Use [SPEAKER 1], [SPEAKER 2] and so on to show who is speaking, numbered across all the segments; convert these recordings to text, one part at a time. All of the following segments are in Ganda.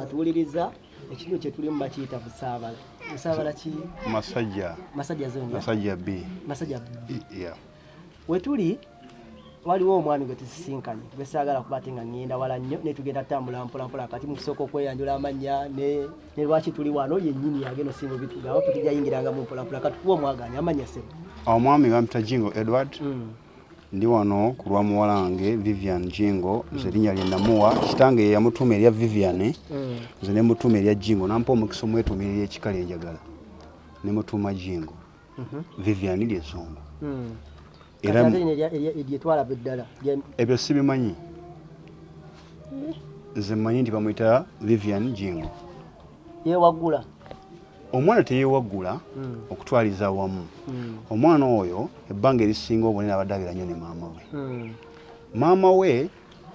[SPEAKER 1] Atuwuliriza ekintu kye tulimu bakiyita busaabala. Busaabala ki? Masajja zone.
[SPEAKER 2] Masajja B.
[SPEAKER 1] Masajja B.
[SPEAKER 2] Yeah.
[SPEAKER 1] Wetuli waliwo omwami gwe tusisinkanye gwe saagala kuba ate nga ngenda wala nnyo ne tugenda tambula mpola kati mu kusooka okweyanjula amannya ne lwaki tuli wano yennyini yageno singa bitugamba tujayingiranga mu mpola kati kuba omwaganya amannya sebo.
[SPEAKER 2] Omwami bamuyita Jingo Edward. Ndi wano ku lwa muwala wange Vivian Jingo nze linnya lye namuwa kitange yamutuma erya Vivian nze ne mutuma erya Jingo nampa omukisa omwetuumirira ekikala enjagala ne mutuma Jingo Vivian ly'ensonga
[SPEAKER 1] era eryetwala beddala
[SPEAKER 2] ebyo sibimanyi nze mmanyi nti bamuyita Vivian Jingo
[SPEAKER 1] yeewaggula
[SPEAKER 2] omwana teyeewaggula okutwaliza awamu omwana oyo ebbanga erisinga obunene abadde abeera nnyo ne maama we maama we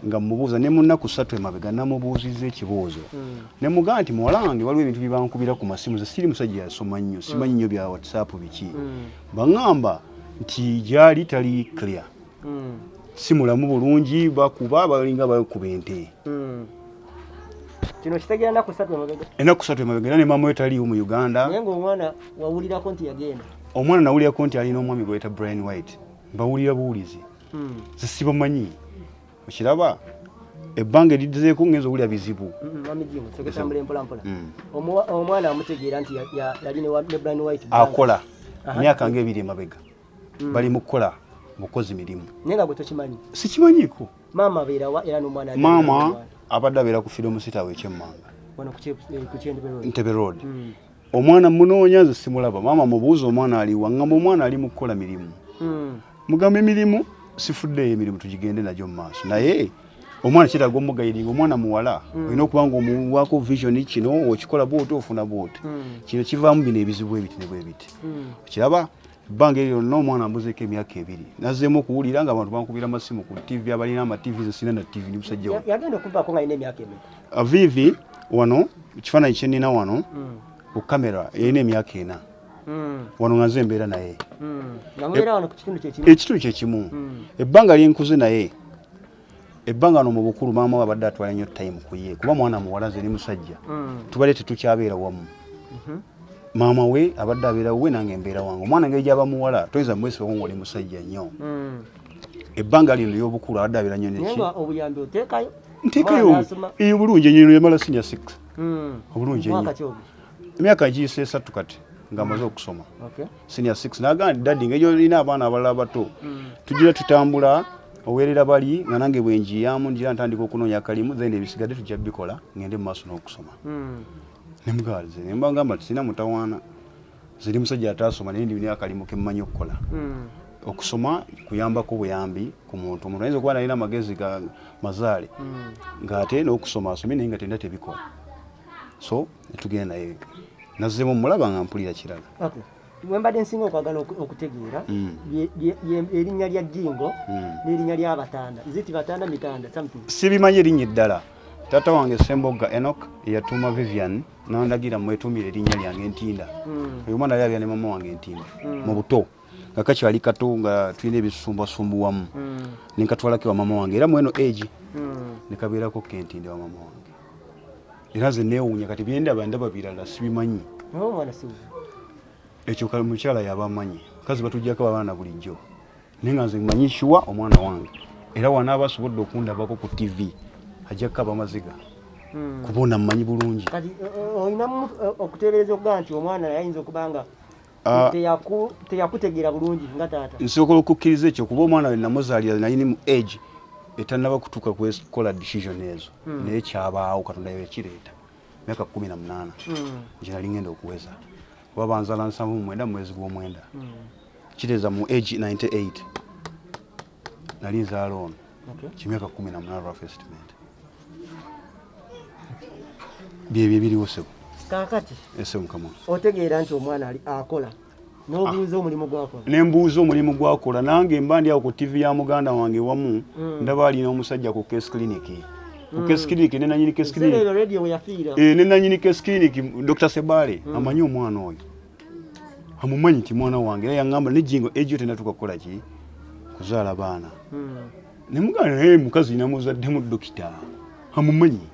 [SPEAKER 2] nga mubuuza ne munnaku 3 emabega namubuuzizza ekibuuzo ne mugamba nti muwala wange waliwo ebintu bye bankubira ku masimu ze siri musajja yasoma nnyo simanyi nnyo bya WhatsApp biki baŋŋamba nti gyali tali clear si mulamu bulungi bakuba balinga bakuba ente
[SPEAKER 1] kino kitegera ennaku 3 emabega.
[SPEAKER 2] Ennaku 3 emabega era ne maama we taliiwo mu Uganda.
[SPEAKER 1] Naye ng'omwana wawulirako nti yagenda.
[SPEAKER 2] Omwana nawulirako nti alina omwami gwe bayita Bryan White. Mbawulira buwulizi. Ze sibamanyi. Okiraba ebbanga eriddezeeko ngenza owulira bizibu.
[SPEAKER 1] Mami Jingo seketambula mpola. Omwana amutegeera nti yali ne Bryan White.
[SPEAKER 2] Akola. Myaka nga 2 emabega. Bali mu kukola bukozi mirimu.
[SPEAKER 1] Naye nga bwe tokimanyi.
[SPEAKER 2] Sikimanyiiko.
[SPEAKER 1] Maama abeera wa era n'omwana
[SPEAKER 2] maama abadde abeera ku Freedom City w'ekyemmanga.
[SPEAKER 1] Wano ku
[SPEAKER 2] Ntebe Road. Omwana munoonya nze simulaba. Maama mubuuza omwana ali waŋŋamba omwana ali mu kukola mirimu. Mugamba emirimu sifuddeyo emirimu tugigende nagyo mu maaso. Naye omwana kyetaaga omugayiringa omwana muwala olina okuba nga omuwaako vision kino okikola bw'oti ofuna bw'oti. Kino kivaamu bino ebizibu ebiti ne bwe biti. Kiraba ebbanga eryo lyonna omwana ambuzeeko emyaka 2 nazzeemu okuwulira nga abantu bankubira amasimu ku TV abalina ama TV ze sina na TV ni musajja we
[SPEAKER 1] yagenda okuvaako nga alina emyaka emeka.
[SPEAKER 2] Vivi wano ekifaananyi kye nnina wano ku kamera erina emyaka 4 wano nga nze embeera naye ekitundu kyekimu ebbanga lyenkuze naye ebbanga wano mu bukulu maama we abadde atwala nnyo time ku ye kuba mwana muwala nze ne musajja tubadde tetukyabeera wamu. Maama we abadde abeera we nange embeera wange omwana ngeri gy'aba muwala toyinza mwesibako ng'oli musajja nnyo ebbanga lino ly'obukulu abadde abeera nnyo neki
[SPEAKER 1] obuyambi oteekayo
[SPEAKER 2] nteekayo eyo bulungi enyino yamala senior 6 obulungi ennyo emyaka giyise 3 kati ng'amaze okusoma senior 6 n'agamba nti daddi ngeri olina abaana abalala bato tugira tutambula oweerera bali nga nange bwe njiyamu ngira ntandika okunoonya akalimu then ebisigadde tujja bikola ngende mu maaso n'okusoma nemugalize ne mbagamba sina mutawaana ziri musajja ataasoma naye ndi akalimu ke mmanyi okukola okusoma kuyambako buyambi ku muntu omuntu ayinza okuba nalina amagezi ga mazaale ng'ate n'okusoma asomye naye nga tenda tebikola so netugenda naye nazzeemu mulaba nga mpulira kirala.
[SPEAKER 1] Wembadde nsinga okwagala okutegeera erinnya lya Jingo n'erinnya ly'Abatanda ziti Batanda mitanda something
[SPEAKER 2] sibimanyi erinnya eddala. Tata wange Sembogga Enoch yatuma Vivian nandagira mwetumire erinnya lyange Ntinda. Oyo mwana yali ne mama wange Ntinda mu buto nga kakyali kato nga tulina ebisumbasumbu wamu nenkatwalako wa mama wange era mweno age nekabeerako Ntinda wa mama wange era nze neewuunya kati byendaba ndaba birala sibimanyi. Ekyo mukyala yaba amanyi kazi batujjako abaana bulijjo naye nga nze mmanyi shuwa omwana wange era wanaaba asobodde okundabako ku TV ajja kukaba amaziga kubona mmanyi bulungi.
[SPEAKER 1] Kati olinamu okuteebereza okugaa nti omwana yayinza okuba nga teyakutegeera bulungi nga taata.
[SPEAKER 2] Nsobola okukkiriza ekyo kuba omwana we namuzaalira naye ni mu age etannaba kutuuka kukola decision ezo naye kyabaawo Katonda yekireeta myaka 18 nje nali ngenda okuweza kuba banzaala 7 mwezi gw'omwenda kiteeza mu age 98 nali nzaala ono kimyaka 18 rough estimate byebyo biriwo sebo
[SPEAKER 1] kakati
[SPEAKER 2] ese mukama
[SPEAKER 1] otegeera nti omwana ali akola n'obuuza omulimu gwakola
[SPEAKER 2] nembuuza omulimu gwakola nange mba ndi awo ku TV ya muganda wange wamu ndaba alina omusajja ku case clinic ku case clinic nenanyini case clinic nenanyini case clinic Dr. Sebale amanyi omwana oyo amumanyi nti mwana wange era yaŋŋamba ne Jingo ejjo tenatuka kukola ki kuzaala baana ne muganda mukazi namuzaddemu dokita amumanyi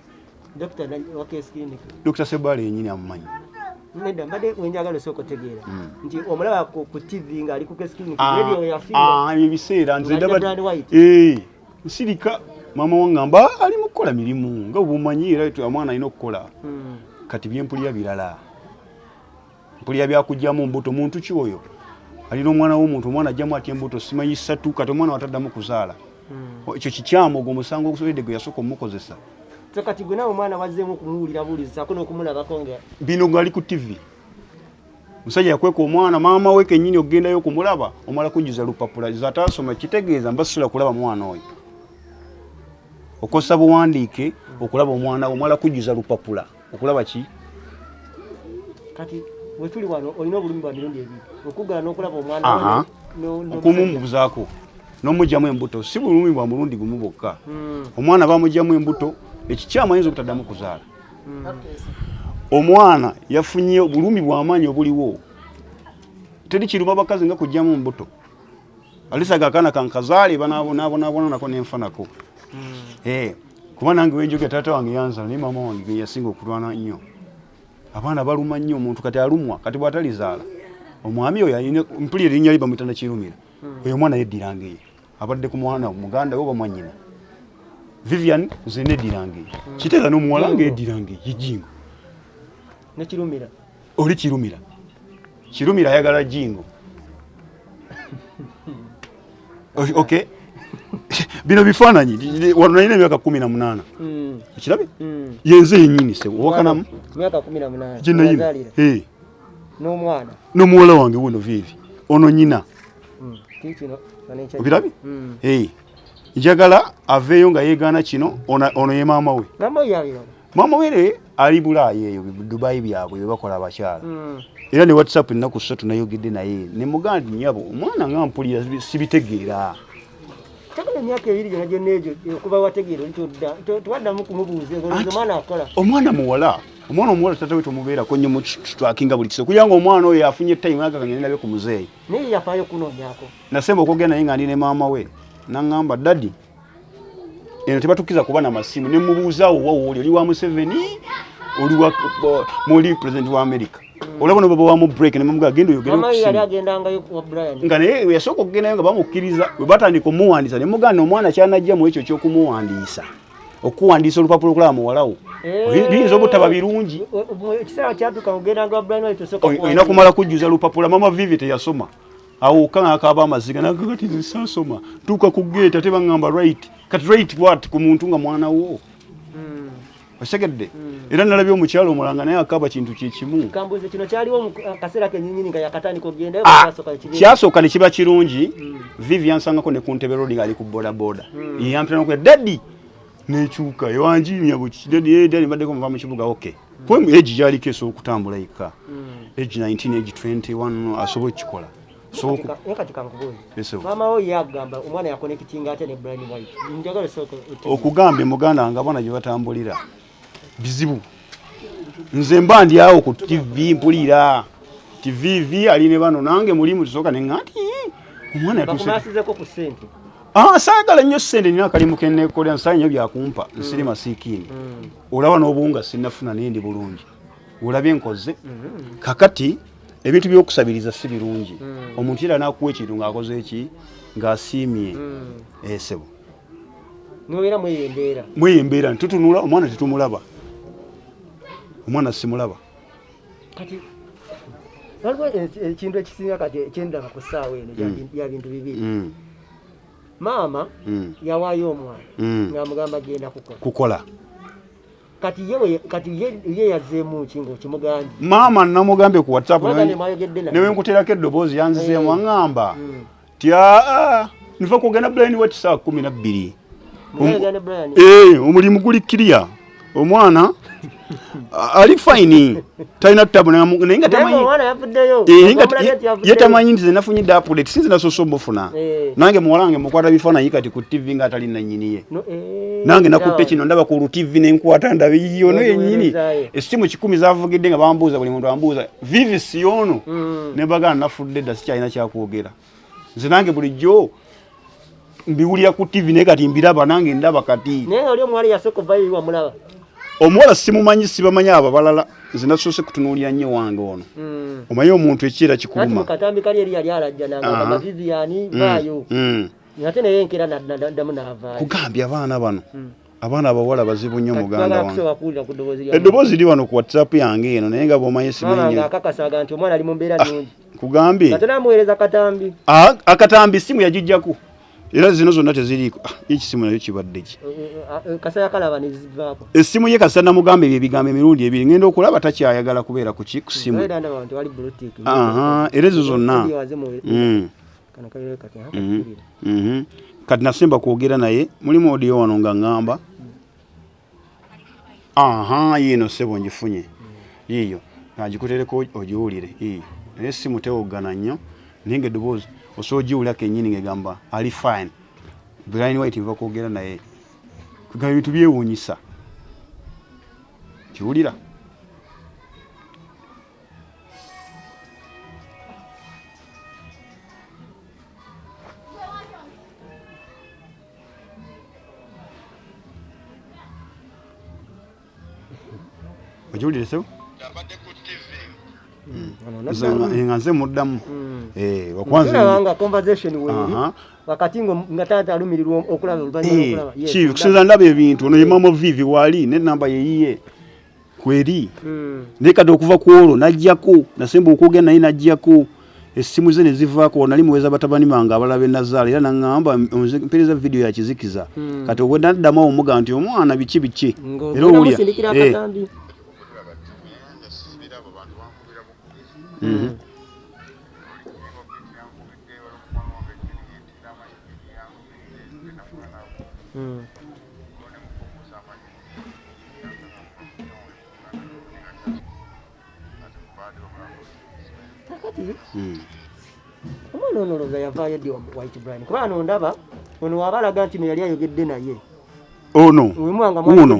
[SPEAKER 1] Doctor Wakes Clinic.
[SPEAKER 2] Dr. Sebale yenyini amumanyi.
[SPEAKER 1] Nenda mbade wenjagalo soko tegeera. Nti omulaba ku TV nga ali ku Wakes Clinic radio yafira.
[SPEAKER 2] Ebiseera nze ndaba nsirika mama wangamba ali mukola mirimu nga obumanyi era tu amwana alina okukola. Kati byempulira birala. Mpulira byakujjamu mbuto muntu ki oyo? Alina omwana w'omuntu omwana ajjamu ati embuto simanyi 3 kati omwana wataddamu kuzaala. Ekyo kikyamu ogwo musango ogusobedde gwe yasooka omukozesa.
[SPEAKER 1] Kati gwe nawe omwana wazzeemu okumuwulira bulizaako n'okumulabako nga
[SPEAKER 2] bino ngali ku TV. Musajja yakweka omwana maama we kennyini ogendayo okumulaba omala kujjuza lupapula zataasoma kitegeeza mbasula kulaba mwana oyo. Okosa buwandiike okulaba omwana omala kujjuza lupapula okulaba ki?
[SPEAKER 1] Kati bwe tuli wano olina obulumi bwa mirundi ebiri okugala n'okulaba omwana
[SPEAKER 2] okumubuzaako n'omugyamu embuto si bulumi bwa mulundi gumu bwokka. Omwana bamugyamu embuto ekikyama ayinza obutaddamu kuzaala. Omwana yafunye obulumi bw'amaanyi obuliwo teri kiruma bakazi nga kujjamu embuto alisaga akaana kankazaale banaabonabona nako nenfanako. Kuba nange wenjoge taata wange yanzala naye maama wange ge yasinga okulwana nnyo. Abaana baluma nnyo omuntu kati alumwa kati bw'atalizaala omwami oyo alina mpulira erinnya lye bamuyita Nakirumira. Oyo omwana yeddiranga ye abadde ku mwana muganda we bamwanyina Vivian nze neddiranga ye kiteera n'omuwala nga yeddiranga ye Jingo.
[SPEAKER 1] Nakirumira
[SPEAKER 2] oli Kirumira Kirumira ayagala Jingo. Okay. Bino bifaananyi wano nalina emyaka 18. Ekirabe yenze yennyini se owakanamu
[SPEAKER 1] myaka 18
[SPEAKER 2] gye nayima
[SPEAKER 1] n'omwana
[SPEAKER 2] n'omuwala wange wuno Vivi ono nnyina obirabye. Njagala aveeyo nga yeegaana kino ono ye maama we. Maama we ali Bulaaya eyo Dubai byabwe bwe bakola abakyala. Era ne WhatsApp ennaku 3 nayogedde naye ne muganda nnyabo omwana nga mpulira sibitegeera.
[SPEAKER 1] Takuna myaka 2 gyonna gyonna egyo okuba wategeera tuwaddamu kumubuuza ng'olowooza omwana akola.
[SPEAKER 2] Omwana muwala omuwala tata we tumubeerako nnyo mu twakinga buli kiseera kugira nga omwana oyo afunye time agaganya nabe ku muzeeyi.
[SPEAKER 1] Naye yafaayo kunoonyako.
[SPEAKER 2] Nasemba okwogera naye nga ndi ne maama we n'aŋŋamba dadi eno tebatukiza kuba na masimu ne mubuuzaawo wawooli oli wa Museveni oli wa muli president wa America. Olaba no baba wa mu break ne mamuga agenda oyogera
[SPEAKER 1] mama yali agendangayo ku Brian
[SPEAKER 2] nga naye yasooka okugendayo nga bamukkiriza bwe batandika omuwandiisa ne muganda omwana kyanajja mu ekyo ky'okumuwandiisa okuwandiisa olupapula okulaba muwalawo biyinza obutaba birungi
[SPEAKER 1] ekiseera kyatuuka ogendanga Brian White osooka
[SPEAKER 2] olina kumala kujjuza lupapula mama Vivi teyasoma awuka ng'akaaba amaziga nagakati nzisasoma tuuka ku geeta tebaŋŋamba right kati right what ku muntu nga mwana wo osegedde era nalabye omukyalo omulanga naye akaba kintu kyekimu
[SPEAKER 1] kambuze kino kyaliwo akaseera kennyini nga yakatandika ogendayo
[SPEAKER 2] kyasooka ne kiba kirungi Vivi yansangako ne ku Ntebe Road ng'ali ku bodaboda yampita n'okuya daddi nekyuka ewanjiimya budadi mbaddeko muva mu kibuga okay poemu egi gyaliko esobola okutambula yekka age 19 age 21 asobola okukikola
[SPEAKER 1] kati kankubuuze maama wo yagamba omwana yakonekitinga atya ne Brian White njagala sooka
[SPEAKER 2] okugamba muganda wange abaana gye batambulira bizibu nze mba ndi awo ku TV mpulira TV ali ne bano nange mulimu tusooka ne ngati omwana
[SPEAKER 1] yatuseeko ku ssente
[SPEAKER 2] saagala nnyo ssente nina akalimu kenneekolera nsaala nnyo byakumpa nsiri masiikiini olaba n'obuwunga sinnafuna naye ndi bulungi olabye nkoze kakati ebintu by'okusabiriza si birungi omuntu era n'akuwa ekintu ng'akoze eki ng'asiimye esebo
[SPEAKER 1] nobeera
[SPEAKER 2] mweyembeera ntutunula omwana tetumulaba omwana simulaba
[SPEAKER 1] kati waliwo ekintu ekisinga kati ekyendaba ku ssaawa eno ya bintu bibiri maama yawaayo omwana ng'amugamba genda
[SPEAKER 2] kukola
[SPEAKER 1] kati ye yazzeemu ki ng'okimugambye
[SPEAKER 2] maama namugambye ku WhatsApp newe nkuteerako eddoboozi yanzizeemu aŋŋamba tya niva kugenda Brian White saa 12 omulimu guli kiriya omwana ali fine talina tutabu naye nga tamanyi nti zenafunyidde update sinze nasoose omufuna nange muwala wange mukwata bifaananyi kati ku TV nga atali nannyiniye nange nakutte kino ndaba ku lu-TV nenkwata ndaba yono yennyini essimu 10 zavugidde nga bambuuza buli muntu ambuuza Vivi siyono ne bagana nafudde dda sikyalina kyakwogera nze nange bulijjo mbiwulira ku TV naye kati mbiraba nange ndaba kati
[SPEAKER 1] naye oli omwali yasooka ovayo wamulaba
[SPEAKER 2] omuwala simumanyi sibamanyi abo balala nze nasoose kutunuulira nnyo wange ono omanyi omuntu ekiera kikuluma
[SPEAKER 1] katambi kali eri yali alajja nagamba Vivian vaayo ate naye enkera naddamu n'avaayo
[SPEAKER 2] kugambye abaana bano abaana abawala bazibu nnyo muganda wange eddoboozi liri wano ku whatsapp yange eno naye nga bw'omanyi simanyi
[SPEAKER 1] akakasaga nti omwana ali mu mbeera nnungi
[SPEAKER 2] kugambye
[SPEAKER 1] ate namuweereza katambi
[SPEAKER 2] akatambi simu yagijjaku era zino zonna teziriiko ekisimu nayo kibadde ki
[SPEAKER 1] kasaya kalaba nezivaako
[SPEAKER 2] essimu ye kasana namugamba ebyo ebigambo emirundi ebiri ngenda okulaba takyayagala kubeera ku simu era ezo zonna kati nasemba kwogera naye mulimu odiyo wano nga ŋŋamba yiino ssebo ngifunye yiiyo nagikutereko ogiwulire naye essimu tewoggana nnyo naye nga eddoboozi osobola ogiwulira kennyini ngegamba ali fine Bryan White nva kwogera naye kugamba ebintu byewuunyisa kiwulira ogiwulire sebo nga nze muddamu
[SPEAKER 1] wakwanzanga conversation weeri wakati nga Tata alumirirwa okulaba oluvannyuma
[SPEAKER 2] kusinza ndaba ebintu ono ye mama Vivi waali n'ennamba yeyiye kweri naye kati okuva ku olwo n'ajjako nasemba okwogera naye n'ajjako essimu ze ne zivaako nali muweza batabani bange abalala be nazaala era naŋŋamba mpereza vidiyo ya kizikiza kati obwe naddamu awo omugamba nti omwana biki era owulya
[SPEAKER 1] omwana ono olowooza yavaayo ddi White Bryan kuba ano ndaba ono wabalaga nti yali ayogedde naye
[SPEAKER 2] ono
[SPEAKER 1] maama
[SPEAKER 2] kono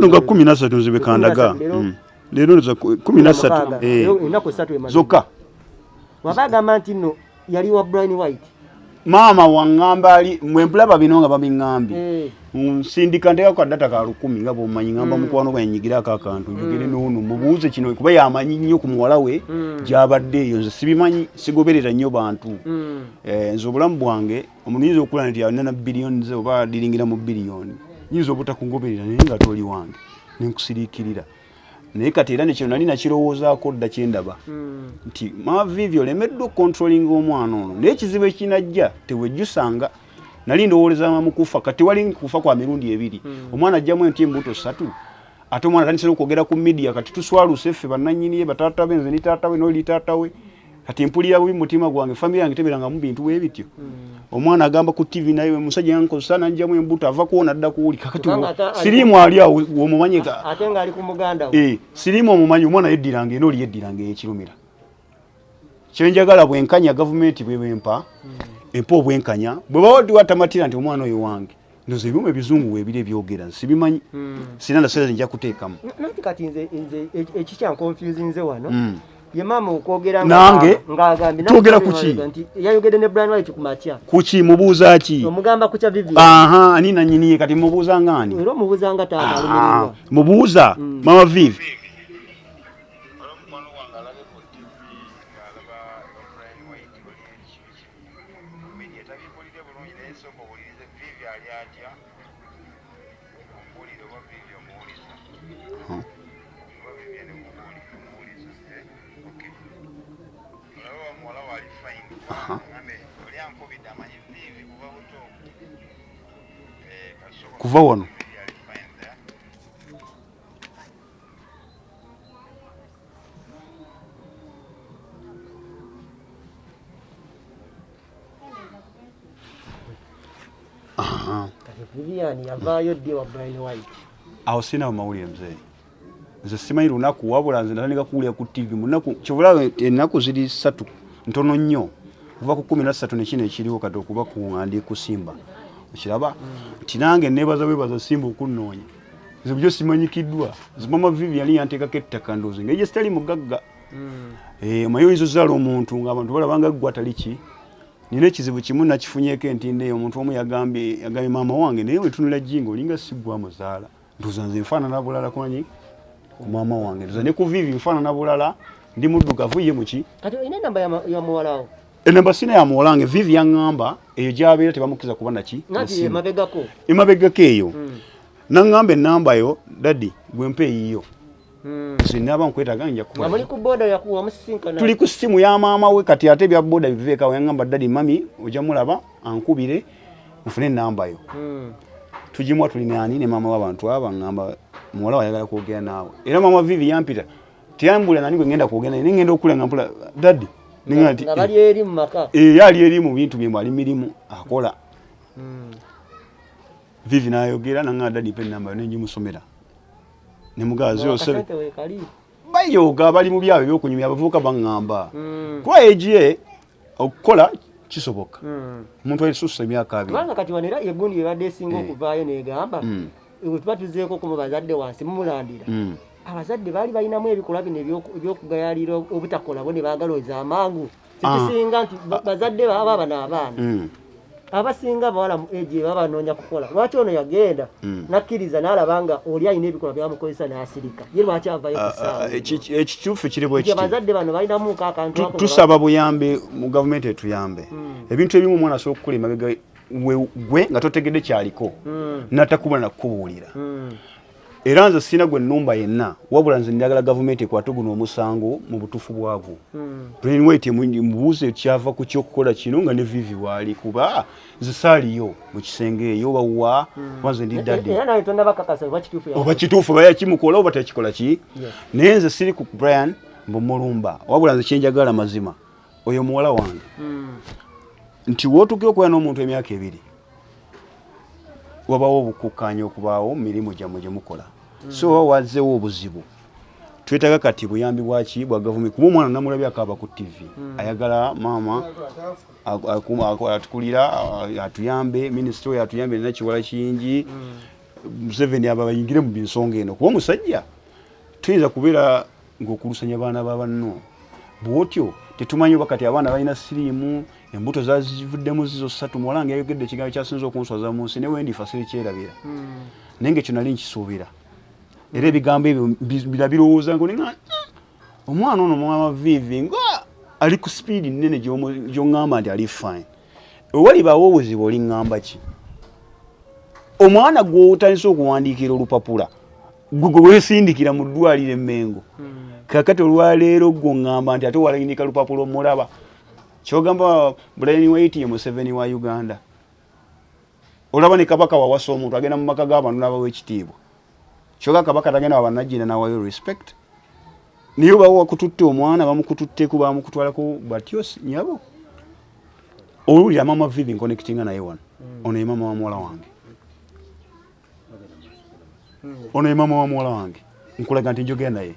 [SPEAKER 2] nga 13 nzibekandaga leero za 13
[SPEAKER 1] ennaku 3
[SPEAKER 2] zokka
[SPEAKER 1] wabagamba nti nno yali wa Bryan White
[SPEAKER 2] maama waŋŋamba ali mwempulaba bino nga babiŋŋambye nsindika nteekako kadata ka 10 nga bw'omanyi ŋŋamba mukwano gwange nyigirako akantu njogere n'ono mubuuze kino kuba yamanyi nnyo ku muwala we gy'abadde eyo nze sibimanyi sigoberera nnyo bantu nze obulamu bwange omuntu yinza okulaba nti alina na biliyoni ze oba adiringira mu biliyoni yinza obutakugoberera naye nga toli wange nenkusiriikirira naye kati era nekino nali nakirowoozaako dda kyendaba nti mama Vivi olemeddwa okontrolinga omwana ono naye ekizibu ekinajja tewejjusanga nali ndowooleza mukufa kati wali kufa kwa mirundi ebiri omwana ajjamu enti embuto 3 ate omwana tandisira okwogera ku media kati tuswaluse ffe bannannyini ye bataata be nze ni taata we n'oli taata we kati mpulira bubi mutima gwange famire yange tebeerangamu bintu bwe bityo omwana agamba ku TV naye musajja yankozesa nanjjamu embuto ava kuwona adda kuwulika kati siriimu ali awo omumanyi
[SPEAKER 1] ate nga ali ku muganda we
[SPEAKER 2] siriimu omumanyi omwana yeddiranga eno oli yeddiranga ekirumira kyenjagala bwenkanya gavumenti bwebempa empa obwenkanya bwe bawadi watamatira nti omwana oyo wange ndoza ebyuma ebizungu weebiri ebyogera sibimanyi sina ndaseza nja kuteekamu
[SPEAKER 1] nati kati nze ekikyankonfuse nze wano ye mama okwogera
[SPEAKER 2] nange twogera ku ki
[SPEAKER 1] yayogedde ne Bryan White ku matya
[SPEAKER 2] kuki mubuuza ki
[SPEAKER 1] omugamba ku kya Vivian
[SPEAKER 2] ani nannyiniye kati mubuuza ngani
[SPEAKER 1] era omubuuza nga Tata alumirirwa
[SPEAKER 2] mubuuza mama Vivi kuva wano
[SPEAKER 1] Vivian yavaayo ddi wa Bryan White
[SPEAKER 2] awo sina mawulire mzee nze simanyi lunaku wabula nze natandika kuwulira ku TV munaku kyobula ennaku ziri 3 ntono nnyo kuva ku 13 nekino ekiriwo kati okuba kuŋŋandi kusimba okiraba nti nange neebaza weebaza simba okunnoonya nze bujjo simanyikiddwa mama Vivi yali yanteekako ettaka ndoozi ngaegye sitali mugagga omanyi oyinza ozaala omuntu ng'abantu balabanga ggwe atali ki nina ekizibu kimu nakifunyeeko entindo eyo omuntu omu yagambye maama wange naye wetunula jjinga olinga siggwa muzaala nduza nze nfaanana bulala kwanyi ku maama wange nduza ne ku Vivi nfaanana bulala ndi muddugavu ye muki
[SPEAKER 1] kati ine namba ya muwalawo
[SPEAKER 2] enamba sina ya muwalange Vivi yaŋŋamba eyo gy'abeera tebamukkiriza kuba naki
[SPEAKER 1] nati
[SPEAKER 2] emabegako eyo naŋŋamba ennamba yo daddi gwe mpa eyiyo sinaba nkwetaaga nja kukola
[SPEAKER 1] amuli ku boda yakuwa musisinkana
[SPEAKER 2] tuli ku simu ya maama we kati ate bya boda biveekawo yaŋŋamba daddi mami ojja mulaba ankubire mufune ennamba yo tugimwa tuli nani ne maama w'abantu abo aŋŋamba muwala wayagala kwogera naawe era maama Vivi yampita teyambula nani gwe ngenda kwogera naye ngenda okulenga mpula daddi
[SPEAKER 1] bali eri mu maka
[SPEAKER 2] yali eri mu bintu byemu ali mirimu akola Vivi n'ayogera naŋŋamba daddi pe ennamba yo nengimusomera ne mugazi yose bayoga bali mu byabwe by'okunyumya abavubuka baŋŋamba kuba egiye okukola kisoboka omuntu alisusa emyaka 2
[SPEAKER 1] kubanga kati wanera egundi ebadde esinga okuvaayo negamba bwe tuba tuzeeko ku mu bazadde wansi mumulandira abazadde baali balinamu ebikolwa bino ebyokugayalira obutakola bo ne baagaloza amangu kisinga nti bazadde baba bano abaana abasinga bawala mu eji babanoonya kukola lwaki ono yagenda nakkiriza n'alaba nga oli alina ebikolwa byamukozesa n'asirika ye lwaki avayo kusaawa
[SPEAKER 2] ekituufu kiri bwe kiti
[SPEAKER 1] abazadde bano balinamuko akantu
[SPEAKER 2] tusaba buyambi mu gavumenti etuyambe ebintu ebimu omwana asobola okukola emabega gwe nga totegedde kyaliko natakubula nakubuulira era nze sina gwe nnumba yenna wabula nze njagala gavumenti ekwate guno omusango mu butuufu bwagwo Bryanwhite mubuuze kyava ku kyokukola kino nga ne Vivi waali kuba nze saaliyo mu kisenge eyo bawa wanze ndi daddi oba kituufu baya kimukola oba tekikola ki naye nze siri ku Brian mbumulumba wabula nze kyenjagala mazima oyo muwala wange nti wootukira okubeera n'omuntu emyaka 2 wabawo obukukkaanya okubaawo mu mirimu gyammwe gye mukola so wazzeewo obuzibu twetaaga kati buyambi bwaki bwa gavumenti kuba omwana namulabye akaaba ku TV ayagala maama atukulira atuyambe minisita oyo atuyambe nina kiwala kingi Museveni aba bayingire mu binsonga eno kuba omusajja tuyinza kubeera ng'okulusanya baana babanno bwotyo tetumanyi oba kati abaana balina siriimu embuto zazivuddemu zizo 3 muwalange yayogedde ekigambo kyasinza okunswaza mu nsi ne wendifa sirikyerabira naye ng'ekyo nali nkisuubira era ebigambo ebyo birabirowooza nga omwana ono mama Vivi nga ali ku sipiidi nnene gy'oŋŋamba nti ali fine ewalibaawo obuzibu oliŋŋamba ki omwana gw'otandise okuwandiikira olupapula gwe weesindikira mu ddwaliro emmengo kakati olwaleero gw'oŋŋamba nti ate walayindika lupapula omulaba kyogamba Bryanwhite ye Museveni wa Uganda olaba ne kabaka wawasa omuntu agenda mu maka g'abantu n'abawa ekitiibwa kyoga kabaka tagenda wabanajjina n'awayo respect niyo bawo wakututte omwana bamukututteku bamukutwalako batyo nyabo owulira mama Vivi nkonekitinga naye wano ono ye mama wa muwala wange ono ye mama wa muwala wange nkulaga nti njogera naye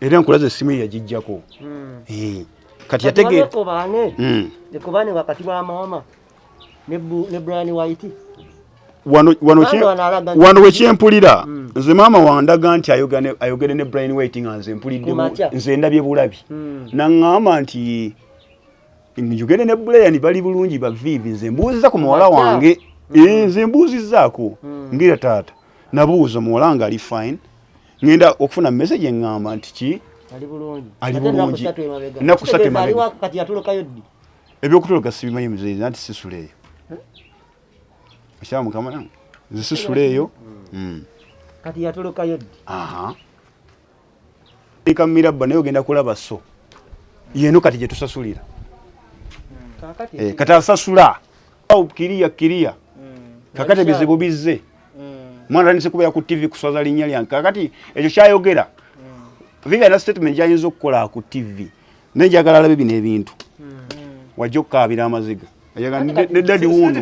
[SPEAKER 2] era nkulaza essimu ye yagijjako kati
[SPEAKER 1] yategeekubane wakati bwa mama ne Bryanwhite
[SPEAKER 2] wano wekyempulira nze maama wandaga nti ayogere ne Bryanwhite nga nze mpulidde nze ndabye bulabi naŋŋamba nti njogere ne Brian bali bulungi ba Vivi nze mbuuziza ku muwala wange nze mbuuzizzaako ngira taata nabuuza muwala wange ali fine ngenda okufuna message eŋŋamba nti ki ali bulungi ennaku 3 emabega ebyokutoloka sibimanyi muzeezi anti sisuleeyo Acha mukama nange zisisuleeyo
[SPEAKER 1] kati yatolokayo ddi
[SPEAKER 2] ikamirabba naye ogenda kulaba so yeno kati gye tusasulira kati asasula kiriya kakati bizibu bizze mwana nise kubeera ku TV kuswaza linnya lyange kakati ekyo kyayogera Vivi ana statement gyayinza okukola ku TV naye njagala alabe bino ebintu wajja okukaabira amaziga ne dadi wuno